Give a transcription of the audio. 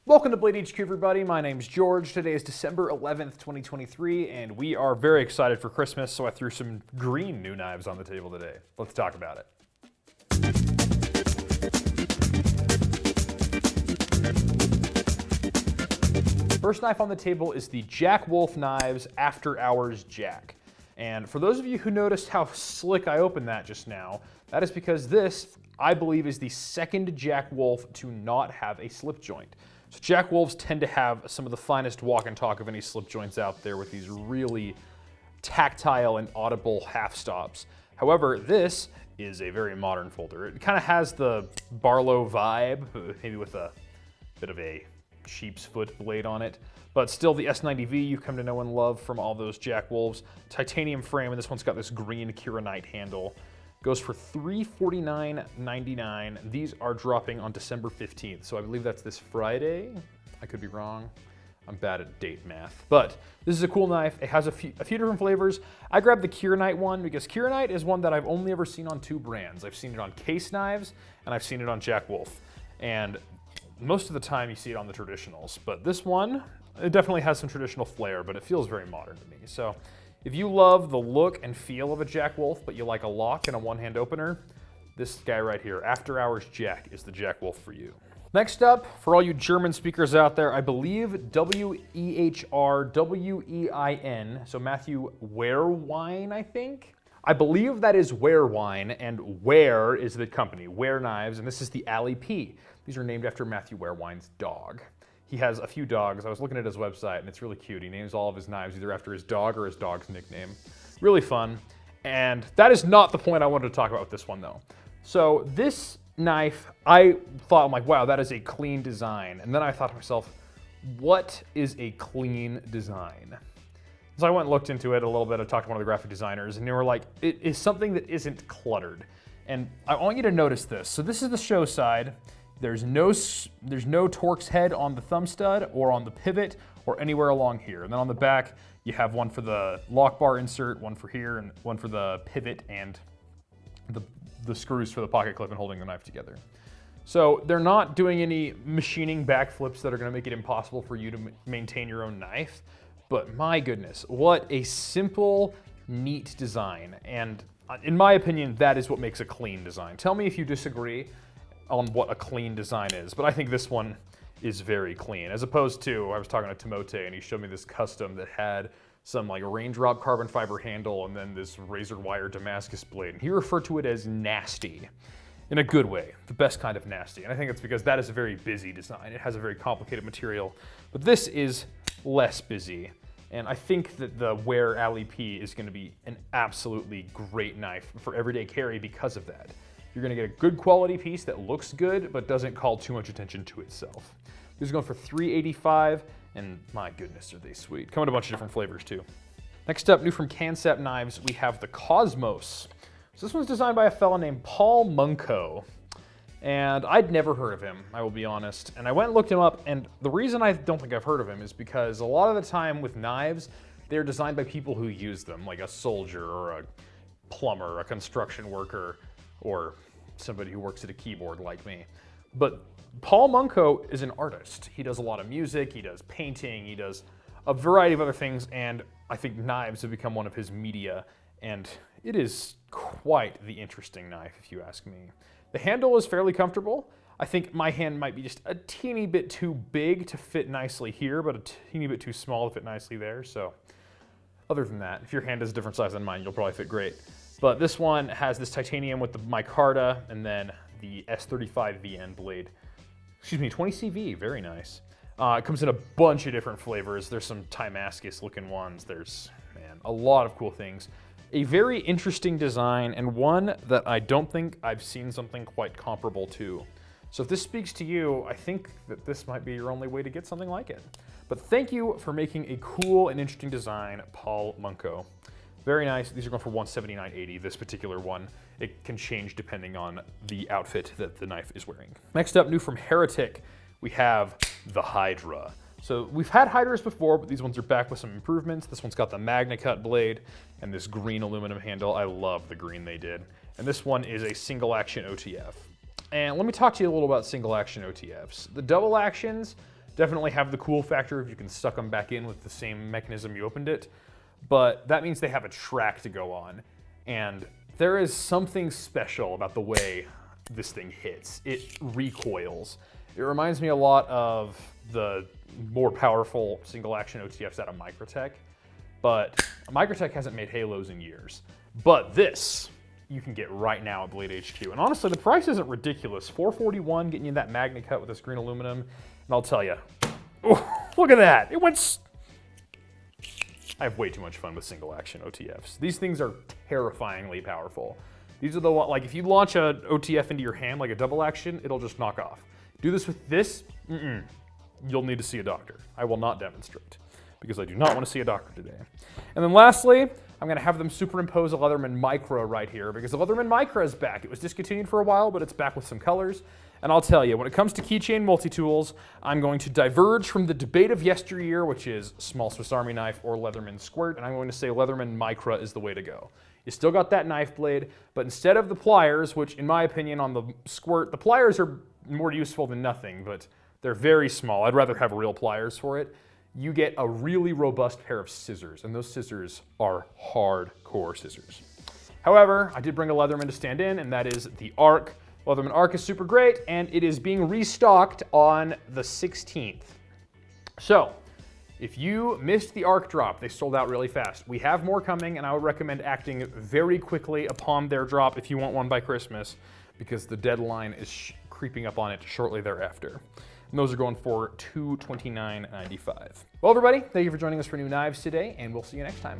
Welcome to Blade HQ, everybody. My name's George. Today is December 11th, 2023, and we are very excited for Christmas, so I threw some green new knives on the table today. Let's talk about it. First knife on the table is the Jack Wolf Knives After Hours Jack. And for those of you who noticed how slick I opened that just now, that is because this, I believe, is the second Jack Wolf to not have a slip joint. So Jack Wolves tend to have some of the finest walk and talk of any slip joints out there with these really tactile and audible half stops. However, this is a very modern folder. It kind of has the Barlow vibe, maybe with a bit of a sheep's foot blade on it, but still the S90V you come to know and love from all those Jack Wolves. Titanium frame, and this one's got this green Kiranite handle. Goes for $349.99. These are dropping on December 15th, so I believe that's this Friday. I could be wrong. I'm bad at date math. But this is a cool knife. It has a few different flavors. I grabbed the Kiranite one because Kiranite is one that I've only ever seen on two brands. I've seen it on Case Knives, and I've seen it on Jack Wolf. And most of the time you see it on the traditionals. But this one, it definitely has some traditional flair, but it feels very modern to me. So if you love the look and feel of a Jack Wolf, but you like a lock and a one-hand opener, this guy right here, After Hours Jack, is the Jack Wolf for you. Next up, for all you German speakers out there, I believe W-E-H-R-W-E-I-N, so Matthew Wehrwein, I think? I believe that is Wehrwein, and Wehr is the company, Wehr Knives, and this is the Allie-P. These are named after Matthew Wehrwein's dog. He has a few dogs. I was looking at his website, and it's really cute. He names all of his knives either after his dog or his dog's nickname. Really fun. And that is not the point I wanted to talk about with this one, though. So this knife, I thought, I'm like, wow, that is a clean design. And then I thought to myself, what is a clean design? So I went and looked into it a little bit. I talked to one of the graphic designers, and they were like, it is something that isn't cluttered. And I want you to notice this. So this is the show side. There's no Torx head on the thumb stud or on the pivot or anywhere along here. And then on the back, you have one for the lock bar insert, one for here, and one for the pivot and the screws for the pocket clip and holding the knife together. So they're not doing any machining backflips that are gonna make it impossible for you to maintain your own knife. But my goodness, what a simple, neat design. And in my opinion, that is what makes a clean design. Tell me if you disagree on what a clean design is, but I think this one is very clean. As opposed to, I was talking to Timote and he showed me this custom that had some like raindrop carbon fiber handle and then this razor wire Damascus blade. And he referred to it as nasty, in a good way, the best kind of nasty. And I think it's because that is a very busy design. It has a very complicated material, but this is less busy. And I think that the Wehr Allie-P is gonna be an absolutely great knife for everyday carry because of that. You're gonna get a good quality piece that looks good, but doesn't call too much attention to itself. These are going for $385, and my goodness, are they sweet. Come in a bunch of different flavors too. Next up, new from Kansept Knives, we have the Cosmos. So this one's designed by a fella named Paul Munko. And I'd never heard of him, I will be honest. And I went and looked him up, and the reason I don't think I've heard of him is because a lot of the time with knives, they're designed by people who use them, like a soldier or a plumber, a construction worker, or somebody who works at a keyboard like me. But Paul Munko is an artist. He does a lot of music, he does painting, he does a variety of other things, and I think knives have become one of his media, and it is quite the interesting knife, if you ask me. The handle is fairly comfortable. I think my hand might be just a teeny bit too big to fit nicely here, but a teeny bit too small to fit nicely there, so other than that, if your hand is a different size than mine, you'll probably fit great. But this one has this titanium with the micarta and then the S35 VN blade. Excuse me, 20CV, very nice. It comes in a bunch of different flavors. There's some Damascus looking ones. There's, man, a lot of cool things. A very interesting design and one that I don't think I've seen something quite comparable to. So if this speaks to you, I think that this might be your only way to get something like it. But thank you for making a cool and interesting design, Paul Munko. Very nice. These are going for $179.80, this particular one. It can change depending on the outfit that the knife is wearing. Next up, new from Heretic, we have the Hydra. So we've had Hydras before, but these ones are back with some improvements. This one's got the Magna Cut blade and this green aluminum handle. I love the green they did. And this one is a single action OTF. And let me talk to you a little about single action OTFs. The double actions definitely have the cool factor if you can suck them back in with the same mechanism you opened it, but that means they have a track to go on. And there is something special about the way this thing hits. It recoils. It reminds me a lot of the more powerful single action OTFs out of Microtech, but Microtech hasn't made Halos in years. But this, you can get right now at Blade HQ. And honestly, the price isn't ridiculous. $441 getting you that Magna cut with this green aluminum. And I'll tell you, oh, look at that. It went... I have way too much fun with single action OTFs. These things are terrifyingly powerful. These are the one, like if you launch a OTF into your hand like a double action, it'll just knock off. Do this with this, you'll need to see a doctor. I will not demonstrate because I do not want to see a doctor today. And then lastly, I'm gonna have them superimpose a Leatherman Micra right here because the Leatherman Micra is back. It was discontinued for a while, but it's back with some colors. And I'll tell you, when it comes to keychain multi-tools, I'm going to diverge from the debate of yesteryear, which is small Swiss Army knife or Leatherman squirt, and I'm going to say Leatherman Micra is the way to go. You still got that knife blade, but instead of the pliers, which in my opinion on the squirt, the pliers are more useful than nothing, but they're very small. I'd rather have real pliers for it. You get a really robust pair of scissors, and those scissors are hardcore scissors. However, I did bring a Leatherman to stand in, and that is the Arc. Leatherman Arc is super great, and it is being restocked on the 16th. So, if you missed the Arc drop, they sold out really fast. We have more coming, and I would recommend acting very quickly upon their drop if you want one by Christmas, because the deadline is creeping up on it shortly thereafter. And those are going for $229.95. Well, everybody, thank you for joining us for New Knives today, and we'll see you next time.